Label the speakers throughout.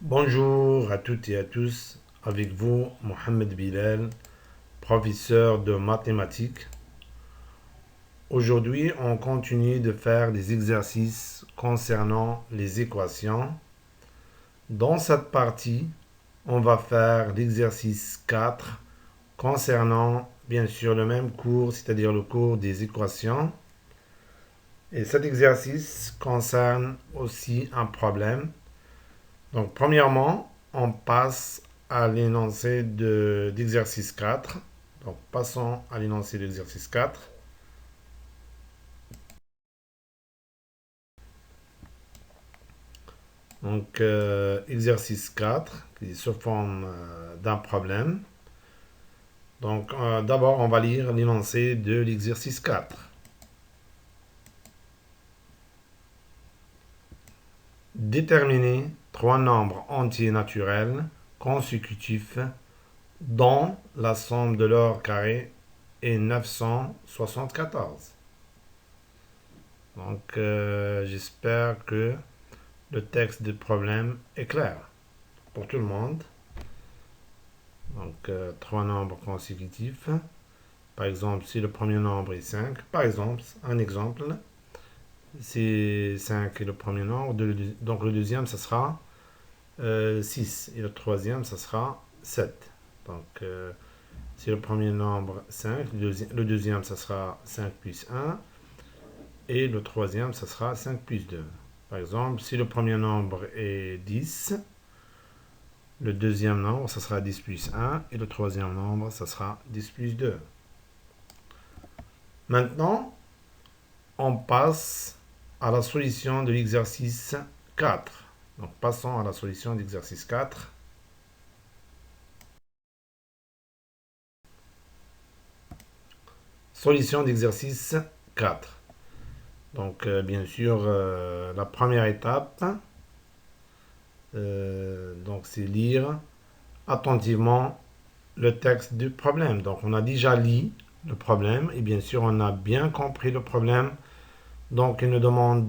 Speaker 1: Bonjour à toutes et à tous, avec vous Mohamed Bilal, professeur de mathématiques. Aujourd'hui, on continue de faire des exercices concernant les équations. Dans cette partie, on va faire l'exercice 4 concernant bien sûr le même cours, c'est-à-dire le cours des équations. Et cet exercice concerne aussi un problème. Donc, premièrement, on passe à l'énoncé d'exercice 4. Donc, passons à l'énoncé d'exercice 4. Donc, exercice 4, qui est sous forme d'un problème. Donc, d'abord, on va lire l'énoncé de l'exercice 4. Déterminer trois nombres entiers naturels consécutifs dont la somme de leur carré est 974. Donc, j'espère que le texte du problème est clair pour tout le monde. Donc, trois nombres consécutifs. Par exemple, si le premier nombre est 5, par exemple, un exemple, si 5 est le premier nombre, donc le deuxième, ça sera 6. Et le troisième, ça sera 7. Donc, si le premier nombre 5, le deuxième, ça sera 5 plus 1. Et le troisième, ça sera 5 plus 2. Par exemple, si le premier nombre est 10, le deuxième nombre, ça sera 10 plus 1. Et le troisième nombre, ça sera 10 plus 2. Maintenant, on passe à la solution de l'exercice 4. Donc, passons à la solution d'exercice 4. Solution d'exercice 4. Donc, bien sûr, la première étape, donc, c'est lire attentivement le texte du problème. Donc, on a déjà lu le problème et bien sûr, on a bien compris le problème. Donc, il nous demande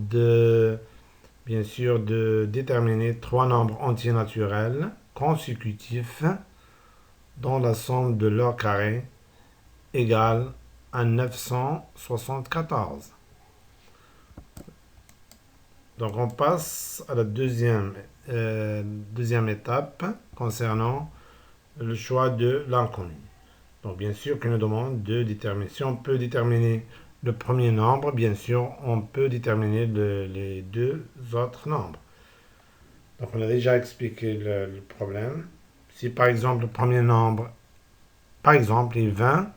Speaker 1: bien sûr de déterminer trois nombres entiers naturels consécutifs dont la somme de leur carré égale à 974. Donc, on passe à la deuxième étape concernant le choix de l'inconnu. Donc, bien sûr, qu'il nous demande de déterminer. Si on peut déterminer le premier nombre, bien sûr, on peut déterminer les deux autres nombres. Donc, on a déjà expliqué le problème. Si, par exemple, le premier nombre, par exemple, est 20,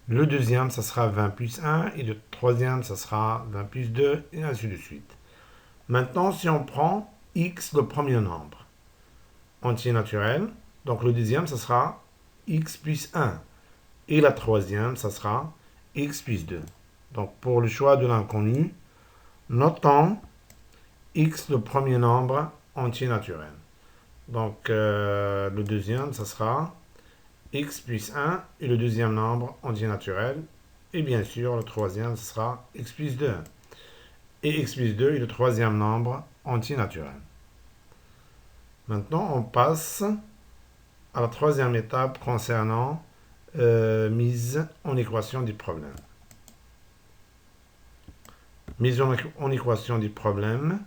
Speaker 1: le deuxième, ça sera 20 plus 1, et le troisième, ça sera 20 plus 2, et ainsi de suite. Maintenant, si on prend x, le premier nombre, entier naturel, donc le deuxième, ça sera x plus 1. Et la troisième, ça sera x plus 2. Donc, pour le choix de l'inconnu, notons x, le premier nombre entier naturel. Donc, le deuxième, ça sera x plus 1 et le deuxième nombre entier naturel. Et bien sûr, le troisième, ce sera x plus 2. Et x plus 2 est le troisième nombre entier naturel. Maintenant, on passe à la troisième étape concernant mise en équation du problème. Mise en équation du problème.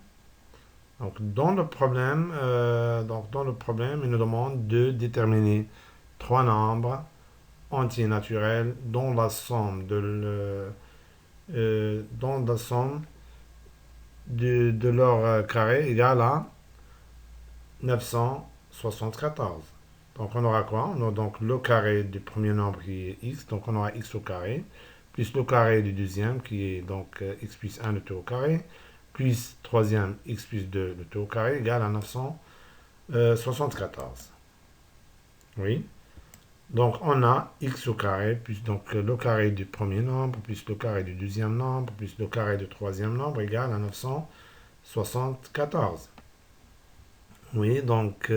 Speaker 1: Donc, dans le problème, il nous demande de déterminer trois nombres entiers naturels dont la somme de leur carré égale à 974. Donc, on aura quoi? On aura donc le carré du premier nombre qui est x, donc on aura x au carré, plus le carré du deuxième qui est donc x plus 1 le tout au carré, plus troisième x plus 2 le tout au carré égale à 974. Oui. Donc on a x au carré, plus donc le carré du premier nombre, plus le carré du deuxième nombre, plus le carré du troisième nombre égale à 974. Oui, donc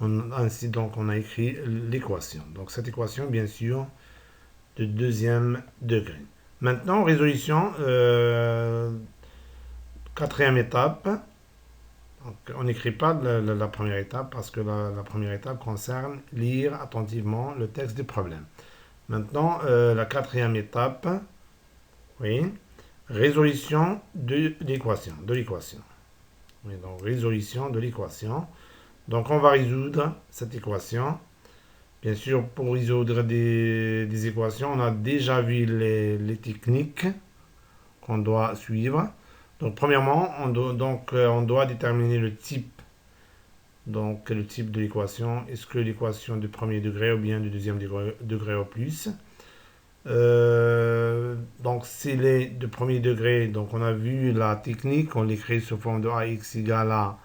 Speaker 1: ainsi donc on a écrit l'équation. Donc cette équation, bien sûr, de deuxième degré. Maintenant, résolution, quatrième étape. Donc, on n'écrit pas la première étape parce que la première étape concerne lire attentivement le texte du problème. Maintenant, la quatrième étape, oui, résolution de l'équation. Oui, donc résolution de l'équation. Donc on va résoudre cette équation. Bien sûr, pour résoudre des équations, on a déjà vu les techniques qu'on doit suivre. Donc premièrement, on doit déterminer le type. Donc le type de l'équation. Est-ce que l'équation du premier degré ou bien du deuxième degré au plus? Donc s'il est de premier degré, donc on a vu la technique, on l'écrit sous forme de ax égale à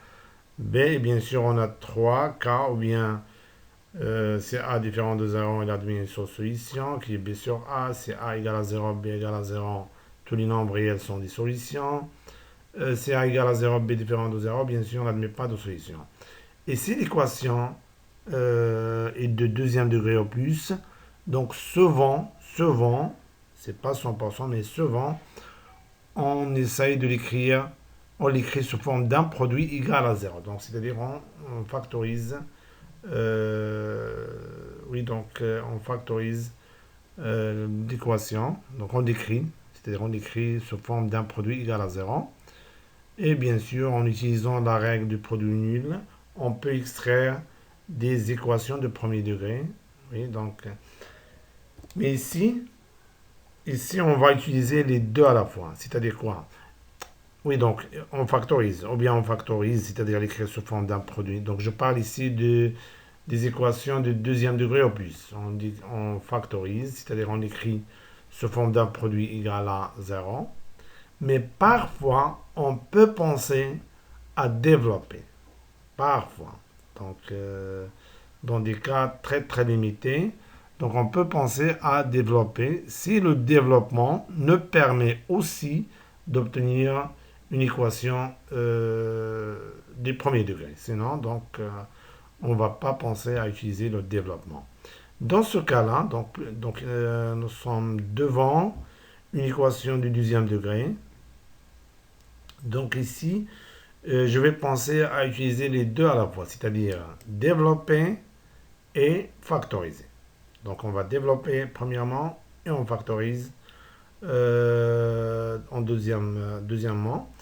Speaker 1: b, et bien sûr on a 3 cas, ou bien c'est a différent de 0 et la devient une solution, qui est b sur a, c'est a égale à 0, b égale à 0, tous les nombres réels sont des solutions. C'est a égale à 0, b différent de 0, bien sûr on n'admet pas de solution. Et si l'équation est de deuxième degré au plus, donc souvent, c'est pas 100%, mais souvent, on essaye de l'écrire, on l'écrit sous forme d'un produit égal à 0. Donc, c'est-à-dire, on factorise, on factorise l'équation. Donc, on décrit, c'est-à-dire, on l'écrit sous forme d'un produit égal à 0. Et bien sûr, en utilisant la règle du produit nul, on peut extraire des équations de premier degré. Oui, donc, mais ici, on va utiliser les deux à la fois. C'est-à-dire quoi? Oui, donc, on factorise. Ou bien on factorise, c'est-à-dire l'écrire sous forme d'un produit. Donc, je parle ici des équations de deuxième degré au plus. On factorise, c'est-à-dire on écrit sous forme d'un produit égal à 0. Mais parfois, on peut penser à développer. Parfois. Donc, dans des cas très très limités. Donc, on peut penser à développer si le développement nous permet aussi d'obtenir une équation du premier degré. Sinon, donc, on ne va pas penser à utiliser le développement. Dans ce cas-là, nous sommes devant une équation du deuxième degré. Donc ici, je vais penser à utiliser les deux à la fois, c'est-à-dire développer et factoriser. Donc on va développer premièrement et on factorise deuxièmement.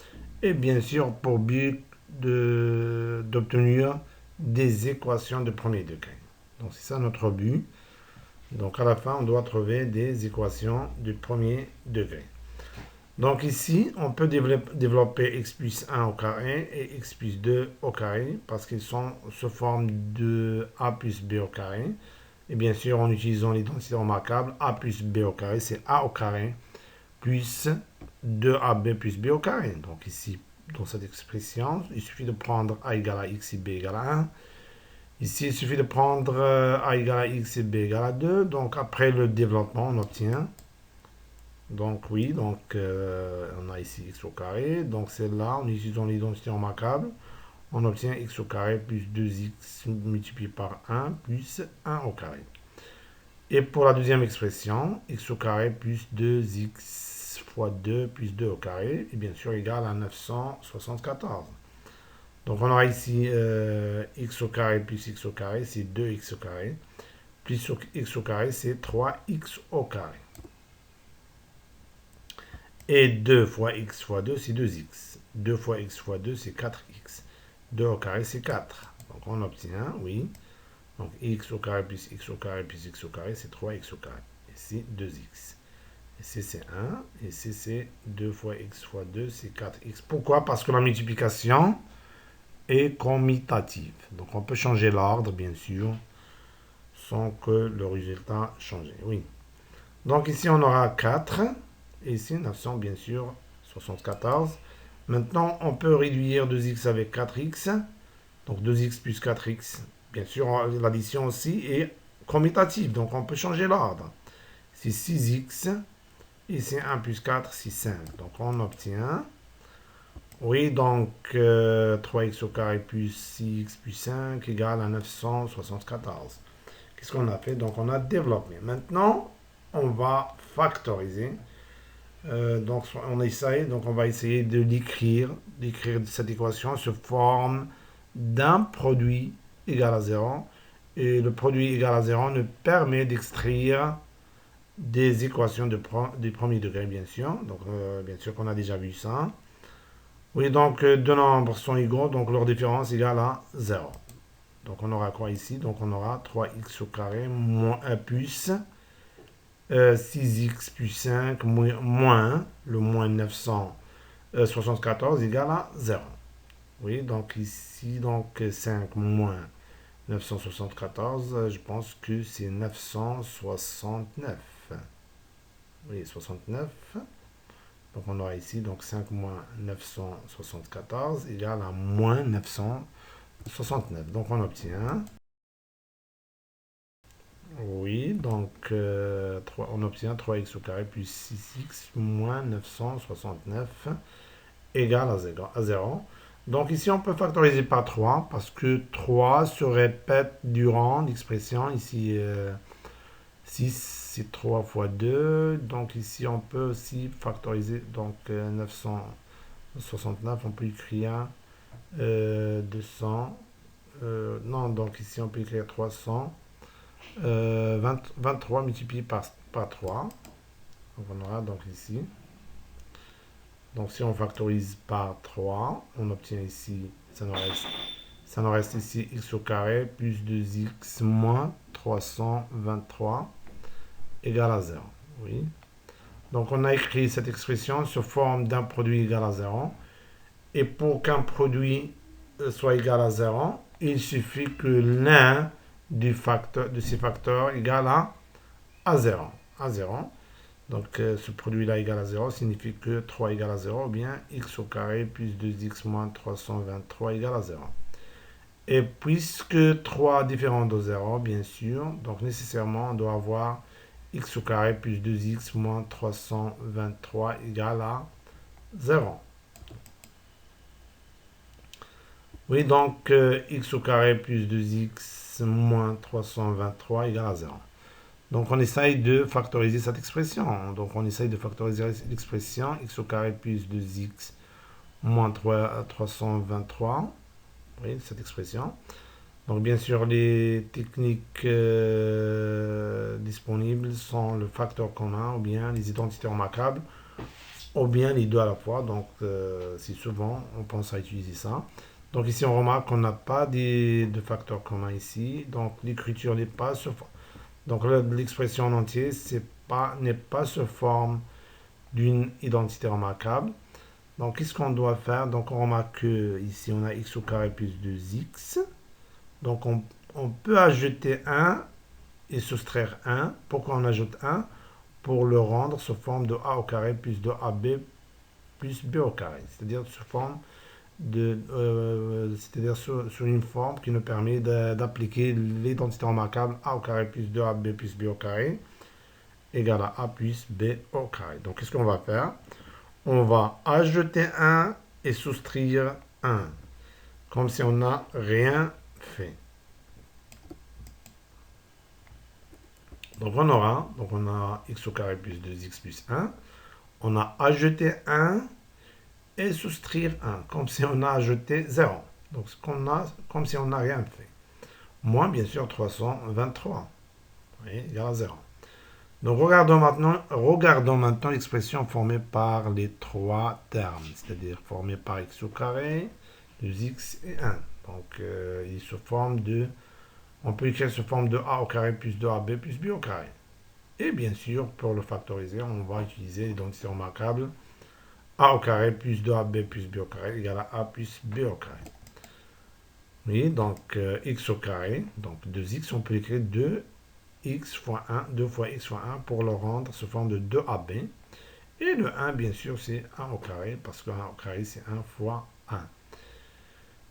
Speaker 1: Et bien sûr, pour but d'obtenir des équations de premier degré. Donc c'est ça notre but. Donc à la fin, on doit trouver des équations du premier degré. Donc ici, on peut développer x plus 1 au carré et x plus 2 au carré parce qu'ils sont sous forme de a plus b au carré. Et bien sûr, en utilisant l'identité remarquable, a plus b au carré, c'est a au carré plus 2ab plus b au carré. Donc ici, dans cette expression, il suffit de prendre a égale à x et b égale à 1. Ici, il suffit de prendre a égale à x et b égale à 2. Donc après le développement, on obtient... Donc oui, on a ici x au carré. Donc c'est là, en utilisant l'identité remarquable, on obtient x au carré plus 2x multiplié par 1 plus 1 au carré. Et pour la deuxième expression, x au carré plus 2x fois 2 plus 2 au carré, est bien sûr égal à 974. Donc on aura ici x au carré plus x au carré, c'est 2x au carré. Plus x au carré, c'est 3x au carré. Et 2 fois x fois 2, c'est 2x. 2 fois x fois 2, c'est 4x. 2 au carré, c'est 4. Donc on obtient, oui. Donc x au carré plus x au carré plus x au carré, c'est 3x au carré. Ici, 2x. Ici, c'est 1. Ici, c'est 2 fois x fois 2, c'est 4x. Pourquoi? Parce que la multiplication est commutative. Donc on peut changer l'ordre, bien sûr, sans que le résultat change. Oui. Donc ici, on aura 4. Et ici, 900, bien sûr, 74. Maintenant, on peut réduire 2x avec 4x. Donc 2x plus 4x. Bien sûr, l'addition aussi est commutative. Donc on peut changer l'ordre. C'est 6x. Ici, 1 plus 4, c'est 5. Donc on obtient... Oui, donc 3x au carré plus 6x plus 5 égale à 974. Qu'est-ce qu'on a fait? Donc on a développé. Maintenant, on va factoriser. Donc on va essayer de d'écrire cette équation sous forme d'un produit égal à zéro. Et le produit égal à zéro nous permet d'extraire des équations du premier degré, bien sûr. Donc, bien sûr qu'on a déjà vu ça. Oui, donc deux nombres sont égaux, donc leur différence égale à zéro. Donc, on aura quoi ici? Donc, on aura 3x au carré moins 1 plus 6x plus 5 moins le moins 974 égale à zéro. Oui, donc ici, donc 5 moins 974, je pense que c'est 969. Oui, 69. Donc on aura ici donc 5 moins 974 égale à moins 969. Donc on obtient, oui, donc on obtient 3x au carré plus 6x moins 969 égale à 0. Donc ici on peut factoriser par 3 parce que 3 se répète durant l'expression. Ici 6 c'est 3 fois 2. Donc ici on peut aussi factoriser. Donc 969 on peut écrire 200. Non, donc ici on peut écrire 300. 23 multiplié par 3. Donc on aura donc ici. Donc si on factorise par 3, on obtient ici, ça nous reste ici x au carré plus 2x moins 323 égale à 0. Oui. Donc on a écrit cette expression sous forme d'un produit égal à 0. Et pour qu'un produit soit égal à 0, il suffit que l'un de ces facteurs égale à 0. À 0. Donc ce produit-là égal à 0 signifie que 3 égale à 0, ou bien x au carré plus 2x moins 323 égale à 0. Et puisque 3 est différent de 0, bien sûr, donc nécessairement on doit avoir x au carré plus 2x moins 323 égale à 0. Oui, donc x au carré plus 2x moins 323 égale à 0. Donc on essaye de factoriser cette expression. Donc on essaye de factoriser l'expression x au carré plus 2x moins 323. Oui, cette expression. Donc bien sûr, les techniques disponibles sont le facteur commun ou bien les identités remarquables ou bien les deux à la fois. Donc si souvent on pense à utiliser ça. Donc ici on remarque qu'on n'a pas de facteur commun ici. Donc l'écriture n'est pas sur... Donc l'expression en entier n'est pas sous forme d'une identité remarquable. Donc qu'est-ce qu'on doit faire? Donc on remarque que ici on a x au carré plus 2x. Donc on peut ajouter 1 et soustraire 1. Pourquoi on ajoute 1? Pour le rendre sous forme de a au carré plus de ab plus b au carré. C'est-à-dire sous forme c'est-à-dire sur une forme qui nous permet d'appliquer l'identité remarquable a au carré plus 2ab plus b au carré égale à a plus b au carré. Donc qu'est-ce qu'on va faire? On va ajouter 1 et soustraire 1, comme si on n'a rien fait. Donc on a x au carré plus 2x plus 1. On a ajouté 1 et soustraire 1, comme si on a ajouté 0. Donc comme si on n'a rien fait. Moins bien sûr 323. Oui, égal à 0. Donc regardons maintenant l'expression formée par les trois termes, c'est-à-dire formée par x au carré, 2x et 1. Donc il se forme on peut écrire sous forme de a au carré plus 2ab plus b au carré. Et bien sûr, pour le factoriser, on va utiliser l'identité remarquable a au carré plus 2ab plus b au carré égale à a plus b au carré. Oui, donc x au carré, donc 2x, on peut écrire 2x fois 1, 2 fois x fois 1 pour le rendre sous forme de 2ab. Et le 1, bien sûr, c'est 1 au carré, parce que 1 au carré, c'est 1 fois 1.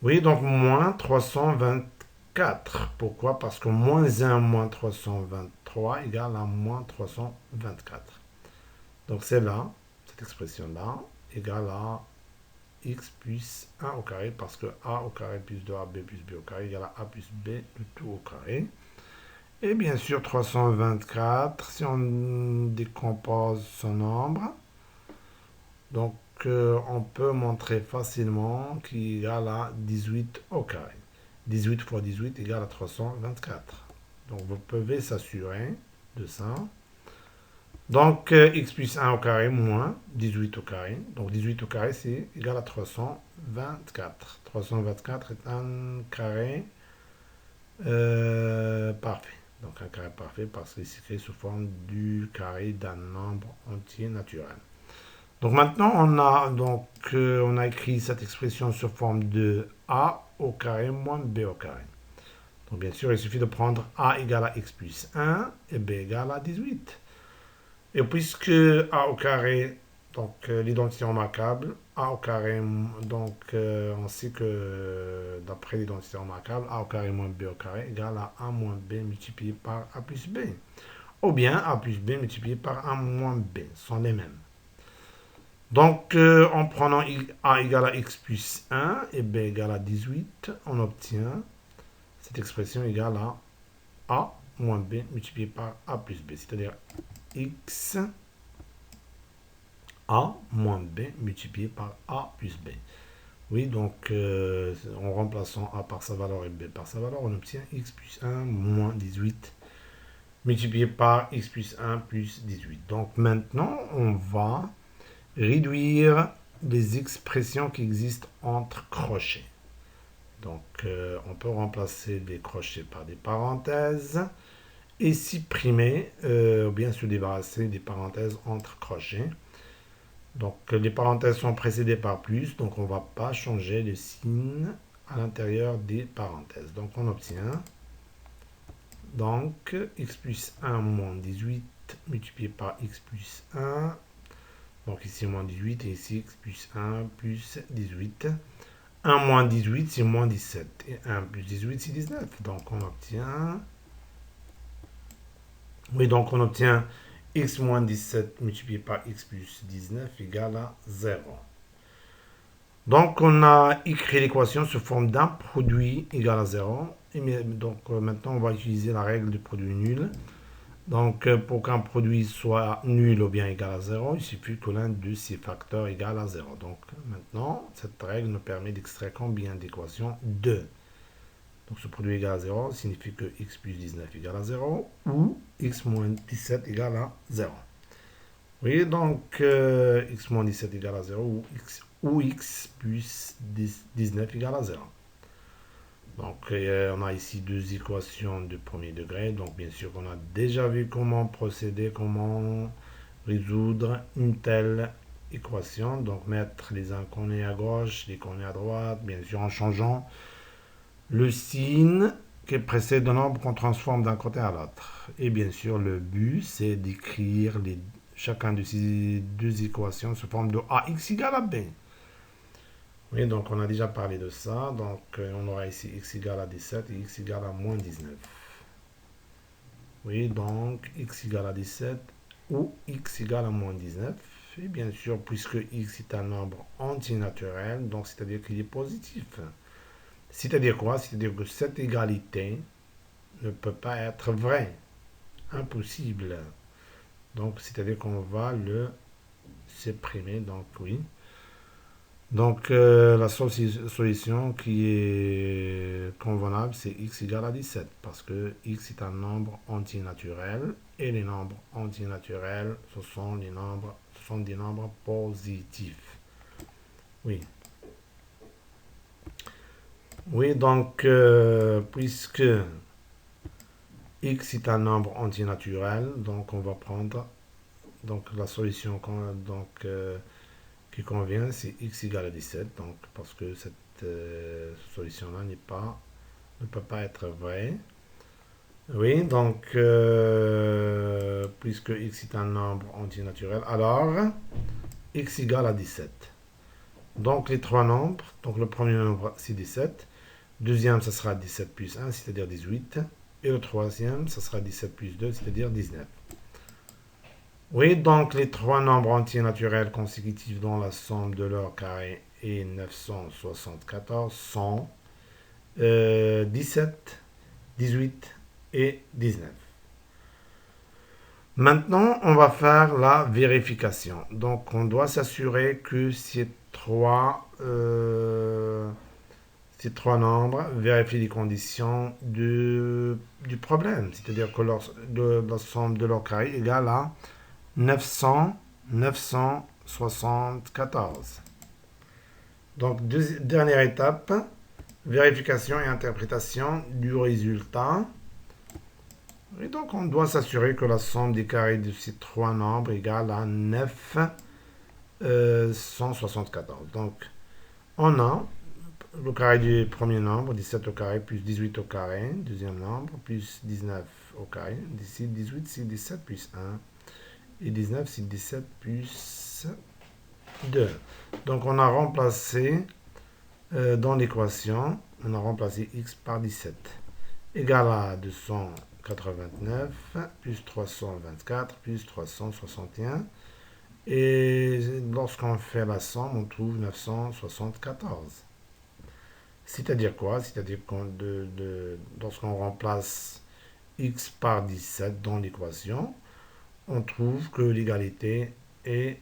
Speaker 1: Oui, donc moins 324. Pourquoi? Parce que moins 1 moins 323 égale à moins 324. Donc c'est là, cette expression-là, égale à x plus 1 au carré, parce que a au carré plus 2ab plus b au carré égale à a plus b, le tout au carré. Et bien sûr, 324, si on décompose ce nombre, Donc, on peut montrer facilement qu'il égale à 18 au carré. 18 fois 18 égale à 324. Donc, vous pouvez s'assurer de ça. Donc, x plus 1 au carré moins 18 au carré. Donc, 18 au carré, c'est égal à 324. 324 est un carré parfait. Donc, un carré parfait parce qu'il s'écrit sous forme du carré d'un nombre entier naturel. Donc, maintenant, on a écrit cette expression sous forme de a au carré moins b au carré. Donc, bien sûr, il suffit de prendre a égale à x plus 1 et b égale à 18. Et puisque a au carré, donc l'identité remarquable, a au carré, donc on sait que d'après l'identité remarquable, a au carré moins b au carré égale à a moins b multiplié par a plus b. Ou bien a plus b multiplié par a moins b, sont les mêmes. Donc en prenant a égale à x plus 1 et b égale à 18, on obtient cette expression égale à a moins b multiplié par a plus b, c'est-à-dire x a moins b multiplié par a plus b. Oui, donc en remplaçant a par sa valeur et b par sa valeur, on obtient x plus 1 moins 18 multiplié par x plus 1 plus 18. Donc maintenant, on va réduire les expressions qui existent entre crochets. Donc on peut remplacer les crochets par des parenthèses et supprimer, ou bien se débarrasser des parenthèses entre crochets. Donc les parenthèses sont précédées par plus, donc on ne va pas changer le signe à l'intérieur des parenthèses. Donc on obtient donc x plus 1 moins 18 multiplié par x plus 1. Donc ici moins 18 et ici x plus 1 plus 18. 1 moins 18 c'est moins 17 et 1 plus 18 c'est 19. Donc on obtient... Oui, donc on obtient x moins 17 multiplié par x plus 19 égale à 0. Donc, on a écrit l'équation sous forme d'un produit égal à 0. Et donc, maintenant, on va utiliser la règle du produit nul. Donc, pour qu'un produit soit nul ou bien égal à 0, il suffit que l'un de ses facteurs égale à 0. Donc, maintenant, cette règle nous permet d'extraire combien d'équations 2. Donc, ce produit égal à 0 signifie que x plus 19 égale à 0 ou x moins 17 égale à 0. Oui, donc x moins 17 égale à 0 ou x plus 19 égale à 0. Donc on a ici deux équations de premier degré. Donc bien sûr on a déjà vu comment procéder, comment résoudre une telle équation. Donc mettre les inconnus à gauche, les inconnus à droite, bien sûr en changeant le signe qui précède un nombre qu'on transforme d'un côté à l'autre. Et bien sûr le but c'est d'écrire chacun de ces deux équations sous forme de ax égale à b. Oui, donc on a déjà parlé de ça. Donc on aura ici x égale à 17 et x égale à moins 19. Oui, donc x égale à 17 ou x égale à moins 19. Et bien sûr, puisque x est un nombre antinaturel, donc c'est-à-dire qu'il est positif. C'est-à-dire quoi? C'est-à-dire que cette égalité ne peut pas être vraie. Impossible. Donc, c'est-à-dire qu'on va le supprimer. Donc, oui. Donc, la solution qui est convenable, c'est x égale à 17. Parce que x est un nombre antinaturel. Et les nombres antinaturels, ce sont des nombres positifs. Oui. Oui, donc, puisque x est un nombre antinaturel, donc on va prendre donc la solution qui convient, c'est x égale à 17, donc parce que cette solution-là ne peut pas être vraie. Oui, donc puisque x est un nombre antinaturel, alors x égale à 17. Donc les trois nombres, donc le premier nombre c'est 17, deuxième ça sera 17 plus 1, c'est-à-dire 18, et le troisième ça sera 17 plus 2, c'est-à-dire 19. Oui, donc les trois nombres entiers naturels consécutifs dont la somme de leur carré est 974 sont 17, 18 et 19. Maintenant, on va faire la vérification. Donc, on doit s'assurer que ces trois nombres vérifient les conditions du problème. C'est-à-dire que la somme de leur carré est égale à 974. Donc, dernière étape, vérification et interprétation du résultat. Et donc, on doit s'assurer que la somme des carrés de ces trois nombres est égale à 974. Donc, on a le carré du premier nombre, 17 au carré, plus 18 au carré, deuxième nombre, plus 19 au carré. D'ici, 18, c'est 17 plus 1. Et 19, c'est 17 plus 2. Donc, on a remplacé dans l'équation, on a remplacé x par 17. Égal à 289, plus 324, plus 361. Et lorsqu'on fait la somme, on trouve 974. C'est-à-dire quoi? C'est-à-dire que lorsqu'on remplace x par 17 dans l'équation, on trouve que l'égalité est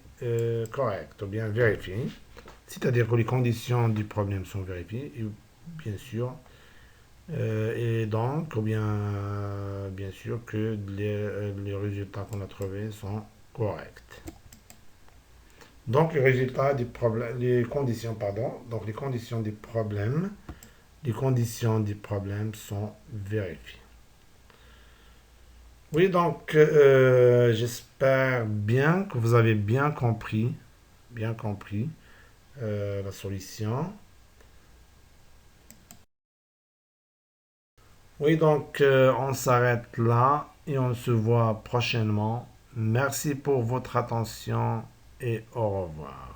Speaker 1: correcte, ou bien vérifiée. C'est-à-dire que les conditions du problème sont vérifiées, et bien sûr, et donc, ou bien sûr que les résultats qu'on a trouvés sont corrects. Donc, les résultats des problèmes, les conditions, pardon, donc les conditions du problème sont vérifiées. Oui, donc, j'espère bien que vous avez bien compris la solution. Oui, donc, on s'arrête là et on se voit prochainement. Merci pour votre attention et au revoir.